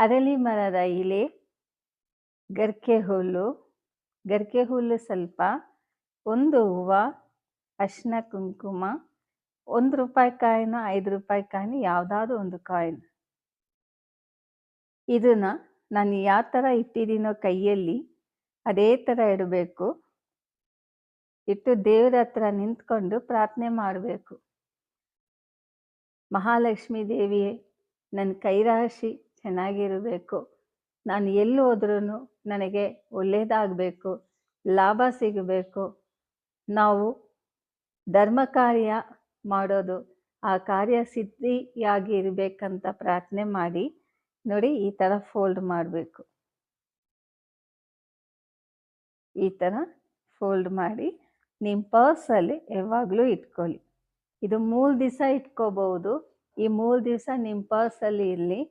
ಅರಳಿ ಮರದ ಎಲೆ, ಗರಿಕೆ ಹುಲ್ಲು ಸ್ವಲ್ಪ, 1 ಹೂವು, ಅರಿಶಿನ ಕುಂಕುಮ, ₹1 ಕಾಯಿನೋ ₹5 ಕಾಯಿನೋ ಯಾವುದಾದ್ರೂ ಒಂದು ಕಾಯಿನ್. ಇದನ್ನ ನಾನು ಯಾವ ಥರ ಇಟ್ಟಿದ್ದೀನೋ ಕೈಯಲ್ಲಿ ಅದೇ ಥರ ಇಡಬೇಕು. ಇಟ್ಟು ದೇವ್ರ ಹತ್ರ ನಿಂತ್ಕೊಂಡು ಪ್ರಾರ್ಥನೆ ಮಾಡಬೇಕು. ಮಹಾಲಕ್ಷ್ಮೀ ದೇವಿಯೇ, ನನ್ನ ಕೈರಾಶಿ ಚೆನ್ನಾಗಿರಬೇಕು. ನಾನು ಎಲ್ಲಿ ಹೋದ್ರೂ ನನಗೆ ಒಳ್ಳೆಯದಾಗಬೇಕು, ಲಾಭ ಸಿಗಬೇಕು. ನಾವು ಧರ್ಮ ಕಾರ್ಯ ಮಾಡೋದು, ಆ ಕಾರ್ಯ ಸಿದ್ಧಿಯಾಗಿ ಇರಬೇಕಂತ ಪ್ರಾರ್ಥನೆ ಮಾಡಿ. ನೋಡಿ, ಈ ಥರ ಫೋಲ್ಡ್ ಮಾಡಬೇಕು. ಈ ಥರ ಫೋಲ್ಡ್ ಮಾಡಿ ನಿಮ್ಮ ಪರ್ಸಲ್ಲಿ ಯಾವಾಗಲೂ ಇಟ್ಕೊಳ್ಳಿ. ಇದು 3 ದಿವಸ ಇಟ್ಕೋಬಹುದು. ಈ 3 ದಿವಸ ನಿಮ್ಮ ಪರ್ಸಲ್ಲಿ ಇರಲಿ.